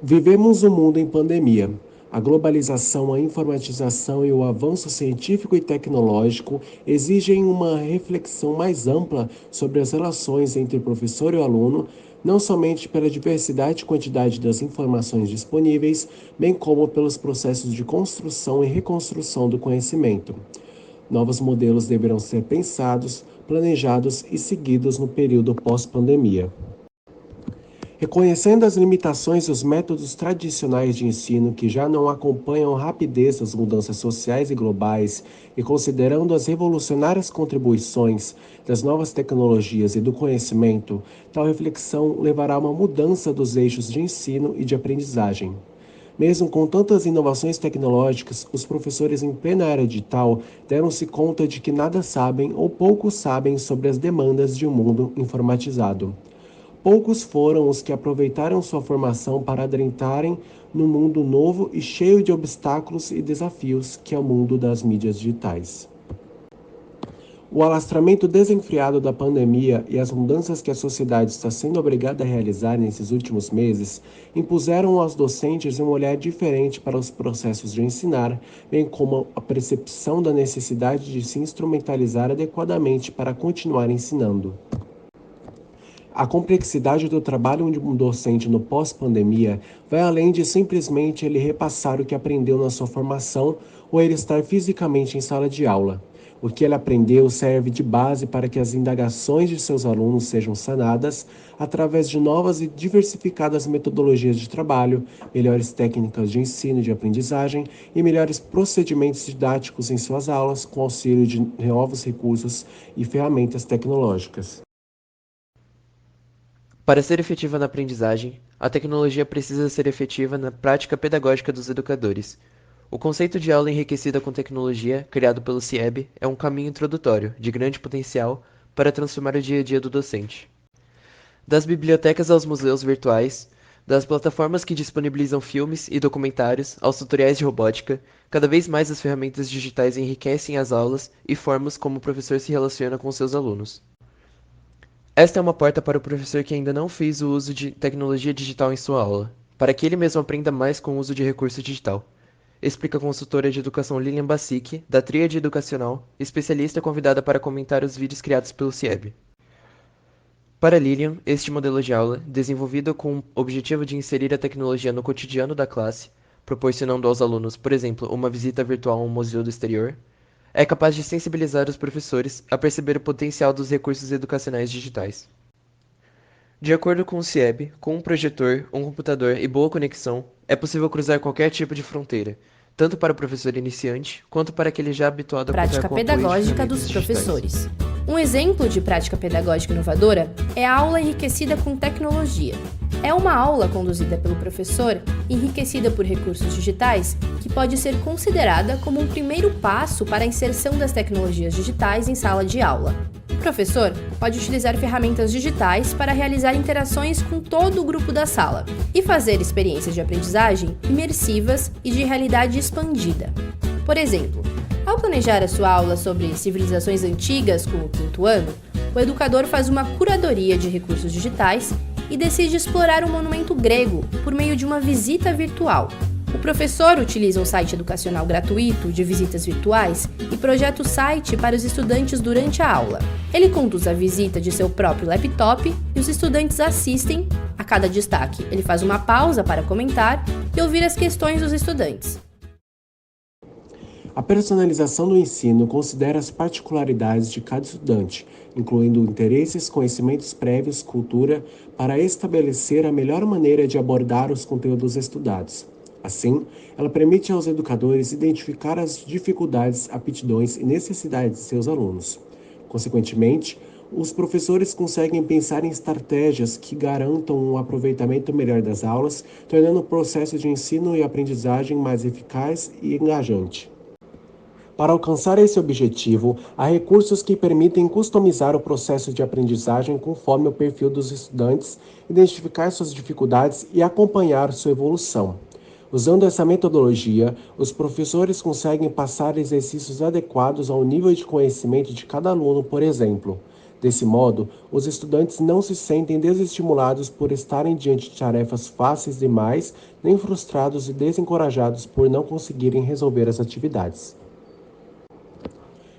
Vivemos um mundo em pandemia. A globalização, a informatização e o avanço científico e tecnológico exigem uma reflexão mais ampla sobre as relações entre professor e aluno, não somente pela diversidade e quantidade das informações disponíveis, bem como pelos processos de construção e reconstrução do conhecimento. Novos modelos deverão ser pensados, planejados e seguidos no período pós-pandemia. Reconhecendo as limitações dos métodos tradicionais de ensino que já não acompanham a rapidez das mudanças sociais e globais e considerando as revolucionárias contribuições das novas tecnologias e do conhecimento, tal reflexão levará a uma mudança dos eixos de ensino e de aprendizagem. Mesmo com tantas inovações tecnológicas, os professores em plena era digital deram-se conta de que nada sabem ou pouco sabem sobre as demandas de um mundo informatizado. Poucos foram os que aproveitaram sua formação para adentrarem no mundo novo e cheio de obstáculos e desafios que é o mundo das mídias digitais. O alastramento desenfreado da pandemia e as mudanças que a sociedade está sendo obrigada a realizar nesses últimos meses impuseram aos docentes um olhar diferente para os processos de ensinar, bem como a percepção da necessidade de se instrumentalizar adequadamente para continuar ensinando. A complexidade do trabalho de um docente no pós-pandemia vai além de simplesmente ele repassar o que aprendeu na sua formação ou ele estar fisicamente em sala de aula. O que ele aprendeu serve de base para que as indagações de seus alunos sejam sanadas através de novas e diversificadas metodologias de trabalho, melhores técnicas de ensino e de aprendizagem e melhores procedimentos didáticos em suas aulas com auxílio de novos recursos e ferramentas tecnológicas. Para ser efetiva na aprendizagem, a tecnologia precisa ser efetiva na prática pedagógica dos educadores. O conceito de aula enriquecida com tecnologia, criado pelo CIEB, é um caminho introdutório, de grande potencial, para transformar o dia a dia do docente. Das bibliotecas aos museus virtuais, das plataformas que disponibilizam filmes e documentários aos tutoriais de robótica, cada vez mais as ferramentas digitais enriquecem as aulas e formas como o professor se relaciona com seus alunos. Esta é uma porta para o professor que ainda não fez o uso de tecnologia digital em sua aula, para que ele mesmo aprenda mais com o uso de recurso digital. Explica a consultora de educação Lilian Bassic, da Tríade Educacional, especialista convidada para comentar os vídeos criados pelo CIEB. Para Lilian, este modelo de aula, desenvolvido com o objetivo de inserir a tecnologia no cotidiano da classe, proporcionando aos alunos, por exemplo, uma visita virtual a um museu do exterior, é capaz de sensibilizar os professores a perceber o potencial dos recursos educacionais digitais. De acordo com o CIEB, com um projetor, um computador e boa conexão, é possível cruzar qualquer tipo de fronteira, tanto para o professor iniciante, quanto para aquele já habituado a contar Prática com o apoio de pedagógica ferramentas dos digitais. professores. Um exemplo de prática pedagógica inovadora é a aula enriquecida com tecnologia. É uma aula conduzida pelo professor, enriquecida por recursos digitais, que pode ser considerada como um primeiro passo para a inserção das tecnologias digitais em sala de aula. O professor pode utilizar ferramentas digitais para realizar interações com todo o grupo da sala e fazer experiências de aprendizagem imersivas e de realidade expandida. Por exemplo, ao planejar a sua aula sobre civilizações antigas com o quinto ano, o educador faz uma curadoria de recursos digitais e decide explorar um monumento grego por meio de uma visita virtual. O professor utiliza um site educacional gratuito de visitas virtuais e projeta o site para os estudantes durante a aula. Ele conduz a visita de seu próprio laptop e os estudantes assistem. A cada destaque, ele faz uma pausa para comentar e ouvir as questões dos estudantes. A personalização do ensino considera as particularidades de cada estudante, incluindo interesses, conhecimentos prévios, cultura, para estabelecer a melhor maneira de abordar os conteúdos estudados. Assim, ela permite aos educadores identificar as dificuldades, aptidões e necessidades de seus alunos. Consequentemente, os professores conseguem pensar em estratégias que garantam um aproveitamento melhor das aulas, tornando o processo de ensino e aprendizagem mais eficaz e engajante. Para alcançar esse objetivo, há recursos que permitem customizar o processo de aprendizagem conforme o perfil dos estudantes, identificar suas dificuldades e acompanhar sua evolução. Usando essa metodologia, os professores conseguem passar exercícios adequados ao nível de conhecimento de cada aluno, por exemplo, Desse modo, os estudantes não se sentem desestimulados por estarem diante de tarefas fáceis demais, nem frustrados e desencorajados por não conseguirem resolver as atividades.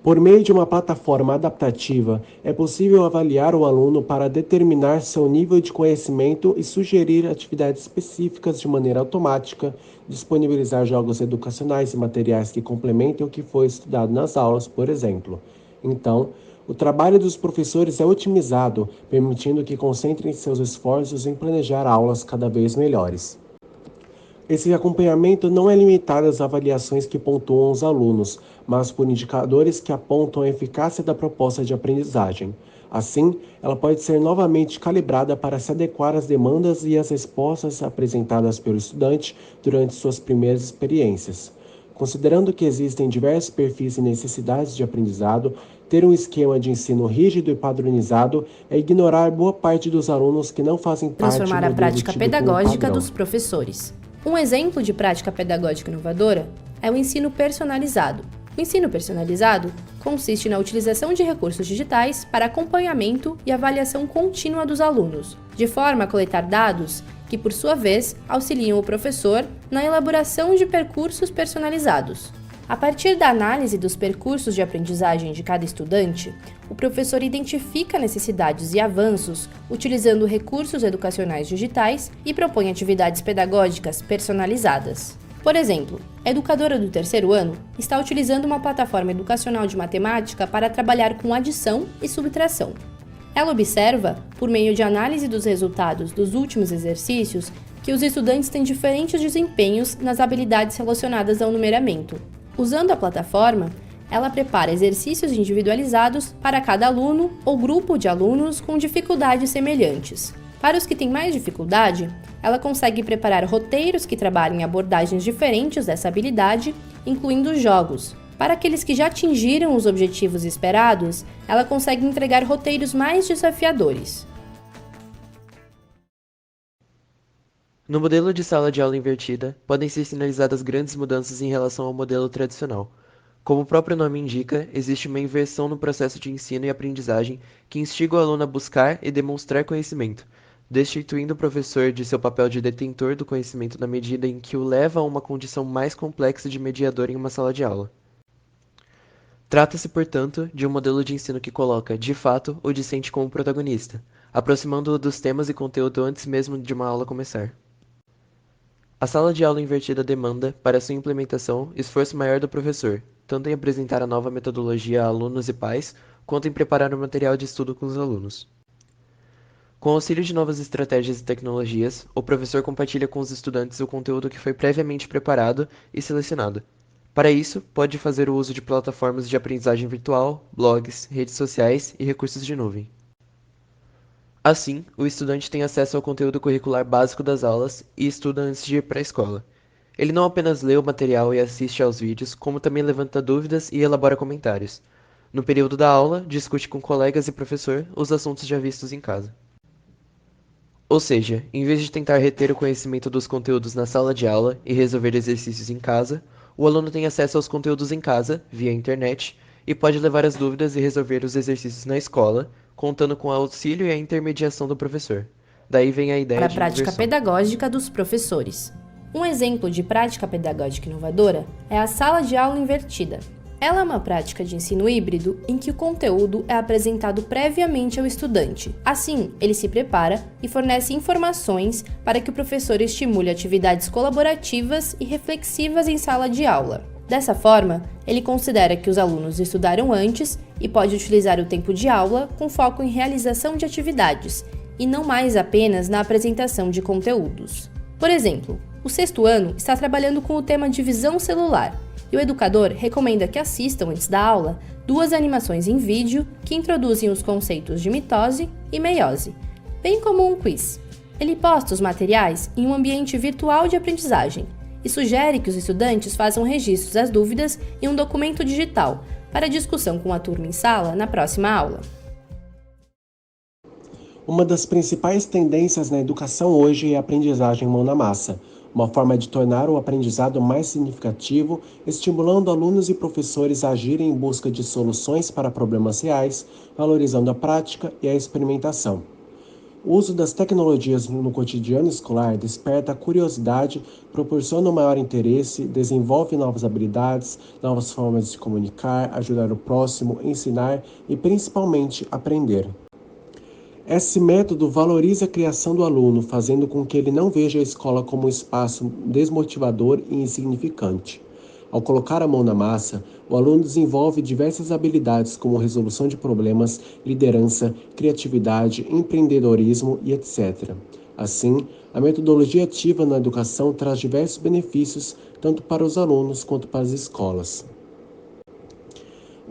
Por meio de uma plataforma adaptativa, é possível avaliar o aluno para determinar seu nível de conhecimento e sugerir atividades específicas de maneira automática, disponibilizar jogos educacionais e materiais que complementem o que foi estudado nas aulas, por exemplo. Então, o trabalho dos professores é otimizado, permitindo que concentrem seus esforços em planejar aulas cada vez melhores. Esse acompanhamento não é limitado às avaliações que pontuam os alunos, mas por indicadores que apontam a eficácia da proposta de aprendizagem. Assim, ela pode ser novamente calibrada para se adequar às demandas e às respostas apresentadas pelo estudante durante suas primeiras experiências. Considerando que existem diversos perfis e necessidades de aprendizado, ter um esquema de ensino rígido e padronizado é ignorar boa parte dos alunos que não fazem parte do transformar a prática tido como pedagógica padrão. dos professores. Um exemplo de prática pedagógica inovadora é o ensino personalizado. O ensino personalizado consiste na utilização de recursos digitais para acompanhamento e avaliação contínua dos alunos, de forma a coletar dados que, por sua vez, auxiliam o professor na elaboração de percursos personalizados. A partir da análise dos percursos de aprendizagem de cada estudante, o professor identifica necessidades e avanços utilizando recursos educacionais digitais e propõe atividades pedagógicas personalizadas. Por exemplo, a educadora do terceiro ano está utilizando uma plataforma educacional de matemática para trabalhar com adição e subtração. Ela observa, por meio de análise dos resultados dos últimos exercícios, que os estudantes têm diferentes desempenhos nas habilidades relacionadas ao numeramento. Usando a plataforma, ela prepara exercícios individualizados para cada aluno ou grupo de alunos com dificuldades semelhantes. Para os que têm mais dificuldade, ela consegue preparar roteiros que trabalhem abordagens diferentes dessa habilidade, incluindo jogos. Para aqueles que já atingiram os objetivos esperados, ela consegue entregar roteiros mais desafiadores. No modelo de sala de aula invertida, podem ser sinalizadas grandes mudanças em relação ao modelo tradicional. Como o próprio nome indica, existe uma inversão no processo de ensino e aprendizagem que instiga o aluno a buscar e demonstrar conhecimento, destituindo o professor de seu papel de detentor do conhecimento na medida em que o leva a uma condição mais complexa de mediador em uma sala de aula. Trata-se, portanto, de um modelo de ensino que coloca, de fato, o discente como protagonista, aproximando-o dos temas e conteúdo antes mesmo de uma aula começar. A sala de aula invertida demanda, para sua implementação, esforço maior do professor, tanto em apresentar a nova metodologia a alunos e pais, quanto em preparar o material de estudo com os alunos. Com o auxílio de novas estratégias e tecnologias, o professor compartilha com os estudantes o conteúdo que foi previamente preparado e selecionado. Para isso, pode fazer o uso de plataformas de aprendizagem virtual, blogs, redes sociais e recursos de nuvem. Assim, o estudante tem acesso ao conteúdo curricular básico das aulas e estuda antes de ir para a escola. Ele não apenas lê o material e assiste aos vídeos, como também levanta dúvidas e elabora comentários. No período da aula, discute com colegas e professor os assuntos já vistos em casa. Ou seja, em vez de tentar reter o conhecimento dos conteúdos na sala de aula e resolver exercícios em casa, o aluno tem acesso aos conteúdos em casa, via internet, e pode levar as dúvidas e resolver os exercícios na escola, contando com o auxílio e a intermediação do professor. Daí vem a ideia Para a de prática inversão. pedagógica dos professores. Um exemplo de prática pedagógica inovadora é a sala de aula invertida. Ela é uma prática de ensino híbrido em que o conteúdo é apresentado previamente ao estudante. Assim, ele se prepara e fornece informações para que o professor estimule atividades colaborativas e reflexivas em sala de aula. Dessa forma, ele considera que os alunos estudaram antes e pode utilizar o tempo de aula com foco em realização de atividades, e não mais apenas na apresentação de conteúdos. Por exemplo, o sexto ano está trabalhando com o tema de visão celular, e o educador recomenda que assistam antes da aula 2 animações em vídeo que introduzem os conceitos de mitose e meiose, bem como um quiz. Ele posta os materiais em um ambiente virtual de aprendizagem e sugere que os estudantes façam registros das dúvidas em um documento digital para discussão com a turma em sala na próxima aula. Uma das principais tendências na educação hoje é a aprendizagem mão na massa. uma forma de tornar o aprendizado mais significativo, estimulando alunos e professores a agirem em busca de soluções para problemas reais, valorizando a prática e a experimentação. O uso das tecnologias no cotidiano escolar desperta a curiosidade, proporciona um maior interesse, desenvolve novas habilidades, novas formas de se comunicar, ajudar o próximo, ensinar e, principalmente, aprender. Esse método valoriza a criação do aluno, fazendo com que ele não veja a escola como um espaço desmotivador e insignificante. Ao colocar a mão na massa, o aluno desenvolve diversas habilidades como resolução de problemas, liderança, criatividade, empreendedorismo e etc. Assim, a metodologia ativa na educação traz diversos benefícios tanto para os alunos quanto para as escolas.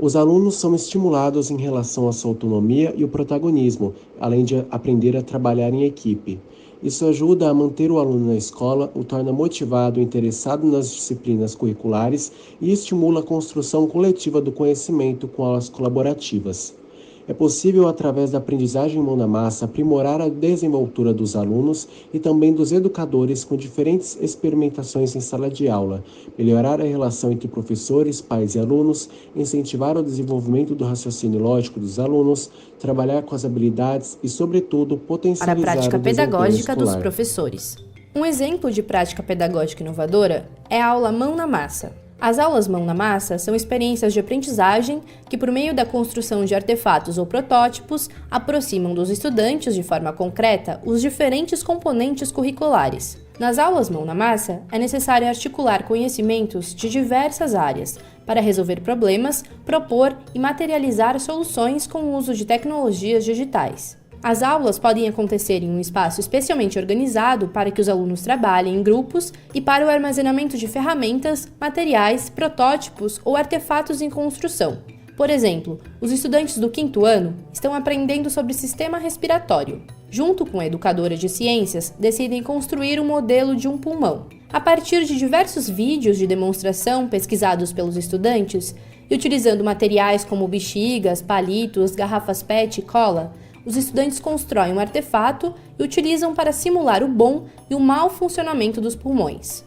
Os alunos são estimulados em relação à sua autonomia e o protagonismo, além de aprender a trabalhar em equipe. Isso ajuda a manter o aluno na escola, o torna motivado e interessado nas disciplinas curriculares e estimula a construção coletiva do conhecimento com aulas colaborativas. É possível, através da aprendizagem mão na massa, aprimorar a desenvoltura dos alunos e também dos educadores com diferentes experimentações em sala de aula, melhorar a relação entre professores, pais e alunos, incentivar o desenvolvimento do raciocínio lógico dos alunos, trabalhar com as habilidades e, sobretudo, potencializar para a prática o desempenho pedagógica dos escolar. professores. Um exemplo de prática pedagógica inovadora é a aula mão na massa. As aulas mão na massa são experiências de aprendizagem que, por meio da construção de artefatos ou protótipos, aproximam dos estudantes de forma concreta os diferentes componentes curriculares. Nas aulas mão na massa, é necessário articular conhecimentos de diversas áreas para resolver problemas, propor e materializar soluções com o uso de tecnologias digitais. As aulas podem acontecer em um espaço especialmente organizado para que os alunos trabalhem em grupos e para o armazenamento de ferramentas, materiais, protótipos ou artefatos em construção. Por exemplo, os estudantes do 5º ano estão aprendendo sobre sistema respiratório. Junto com a educadora de ciências, decidem construir um modelo de um pulmão. A partir de diversos vídeos de demonstração pesquisados pelos estudantes e utilizando materiais como bexigas, palitos, garrafas PET e cola, os estudantes constroem um artefato e utilizam para simular o bom e o mau funcionamento dos pulmões.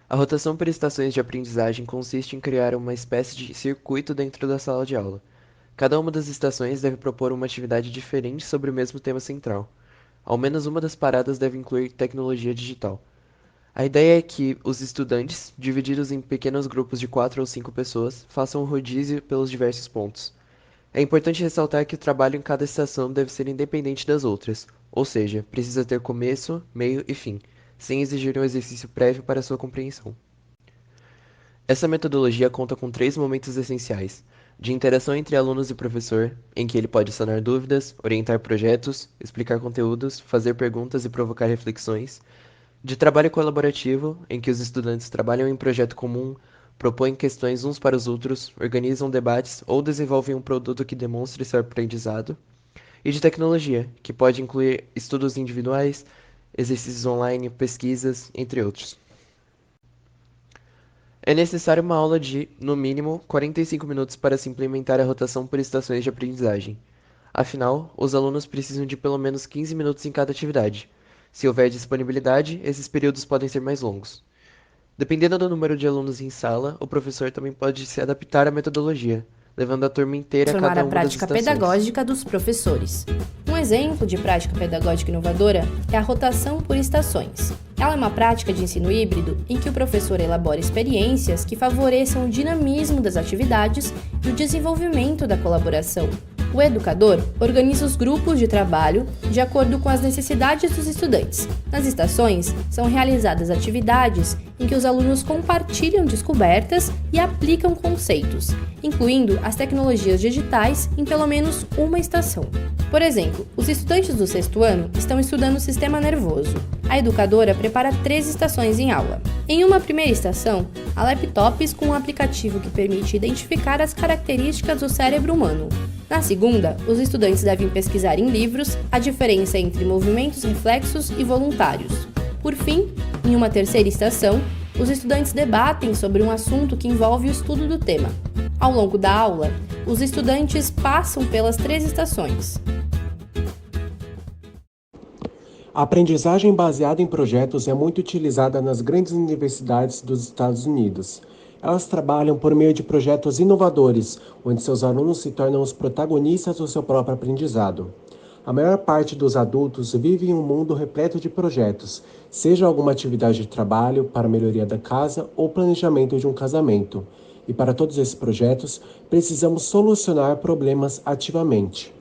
A rotação por estações de aprendizagem consiste em criar uma espécie de circuito dentro da sala de aula. Cada uma das estações deve propor uma atividade diferente sobre o mesmo tema central. Ao menos uma das paradas deve incluir tecnologia digital. A ideia é que os estudantes, divididos em pequenos grupos de 4 ou 5 pessoas, façam um rodízio pelos diversos pontos. É importante ressaltar que o trabalho em cada estação deve ser independente das outras, ou seja, precisa ter começo, meio e fim, sem exigir um exercício prévio para sua compreensão. Essa metodologia conta com 3 momentos essenciais: de interação entre alunos e professor, em que ele pode sanar dúvidas, orientar projetos, explicar conteúdos, fazer perguntas e provocar reflexões; de trabalho colaborativo, em que os estudantes trabalham em projeto comum, propõem questões uns para os outros, organizam debates ou desenvolvem um produto que demonstre seu aprendizado; e de tecnologia, que pode incluir estudos individuais, exercícios online, pesquisas, entre outros. É necessário uma aula de, no mínimo, 45 minutos para se implementar a rotação por estações de aprendizagem. Afinal, os alunos precisam de pelo menos 15 minutos em cada atividade. Se houver disponibilidade, esses períodos podem ser mais longos. Dependendo do número de alunos em sala, o professor também pode se adaptar à metodologia, levando a turma inteira a Transformar cada a uma das prática estações. pedagógica dos professores. Um exemplo de prática pedagógica inovadora é a rotação por estações. Ela é uma prática de ensino híbrido em que o professor elabora experiências que favoreçam o dinamismo das atividades e o desenvolvimento da colaboração. O educador organiza os grupos de trabalho de acordo com as necessidades dos estudantes. Nas estações, são realizadas atividades em que os alunos compartilham descobertas e aplicam conceitos, incluindo as tecnologias digitais em pelo menos uma estação. Por exemplo, os estudantes do 6º ano estão estudando o sistema nervoso. A educadora prepara 3 estações em aula. Em uma primeira estação, há laptops com um aplicativo que permite identificar as características do cérebro humano. Na segunda, os estudantes devem pesquisar em livros a diferença entre movimentos reflexos e voluntários. Por fim, em uma terceira estação, os estudantes debatem sobre um assunto que envolve o estudo do tema. Ao longo da aula, os estudantes passam pelas 3 estações. A aprendizagem baseada em projetos é muito utilizada nas grandes universidades dos Estados Unidos. Elas trabalham por meio de projetos inovadores, onde seus alunos se tornam os protagonistas do seu próprio aprendizado. A maior parte dos adultos vive em um mundo repleto de projetos, seja alguma atividade de trabalho para a melhoria da casa ou planejamento de um casamento. E para todos esses projetos, precisamos solucionar problemas ativamente.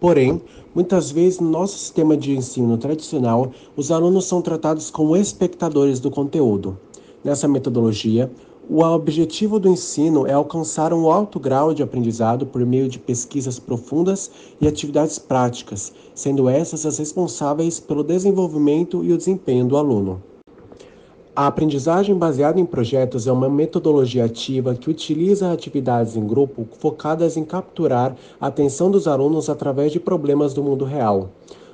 Porém, muitas vezes no nosso sistema de ensino tradicional, os alunos são tratados como espectadores do conteúdo. Nessa metodologia, o objetivo do ensino é alcançar um alto grau de aprendizado por meio de pesquisas profundas e atividades práticas, sendo essas as responsáveis pelo desenvolvimento e o desempenho do aluno. A aprendizagem baseada em projetos é uma metodologia ativa que utiliza atividades em grupo focadas em capturar a atenção dos alunos através de problemas do mundo real.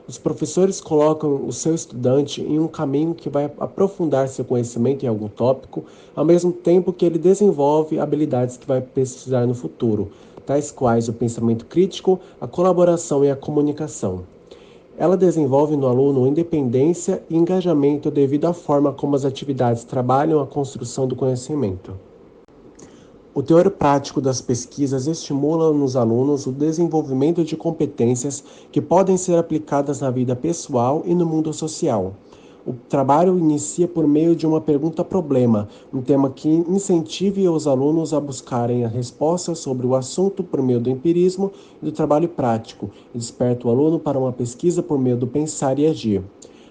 Os professores colocam o seu estudante em um caminho que vai aprofundar seu conhecimento em algum tópico, ao mesmo tempo que ele desenvolve habilidades que vai precisar no futuro, tais quais o pensamento crítico, a colaboração e a comunicação. Ela desenvolve no aluno independência e engajamento devido à forma como as atividades trabalham a construção do conhecimento. O teor prático das pesquisas estimula nos alunos o desenvolvimento de competências que podem ser aplicadas na vida pessoal e no mundo social. O trabalho inicia por meio de uma pergunta-problema, um tema que incentive os alunos a buscarem a resposta sobre o assunto por meio do empirismo e do trabalho prático, e desperta o aluno para uma pesquisa por meio do pensar e agir.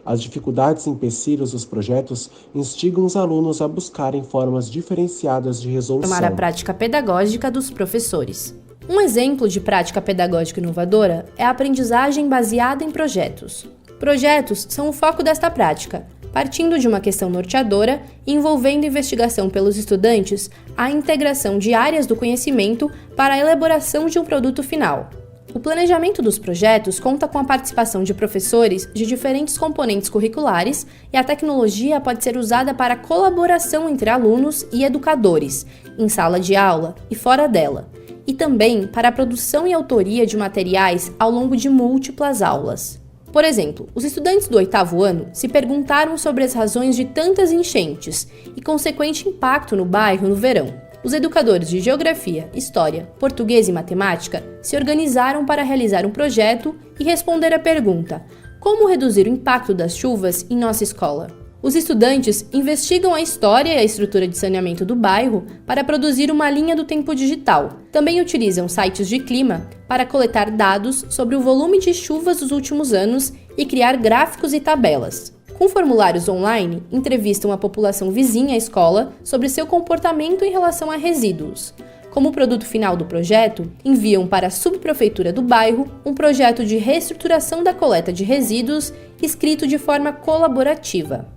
As dificuldades e empecilhos dos projetos instigam os alunos a buscarem formas diferenciadas de resolução. Formar a prática pedagógica dos professores. Um exemplo de prática pedagógica inovadora é a aprendizagem baseada em projetos. Projetos são o foco desta prática, partindo de uma questão norteadora e envolvendo investigação pelos estudantes a integração de áreas do conhecimento para a elaboração de um produto final. O planejamento dos projetos conta com a participação de professores de diferentes componentes curriculares e a tecnologia pode ser usada para a colaboração entre alunos e educadores, em sala de aula e fora dela, e também para a produção e autoria de materiais ao longo de múltiplas aulas. Por exemplo, os estudantes do 8º ano se perguntaram sobre as razões de tantas enchentes e consequente impacto no bairro no verão. Os educadores de Geografia, História, Português e Matemática se organizaram para realizar um projeto e responder à pergunta: como reduzir o impacto das chuvas em nossa escola? Os estudantes investigam a história e a estrutura de saneamento do bairro para produzir uma linha do tempo digital. Também utilizam sites de clima para coletar dados sobre o volume de chuvas dos últimos anos e criar gráficos e tabelas. Com formulários online, entrevistam a população vizinha à escola sobre seu comportamento em relação a resíduos. Como produto final do projeto, enviam para a subprefeitura do bairro um projeto de reestruturação da coleta de resíduos escrito de forma colaborativa.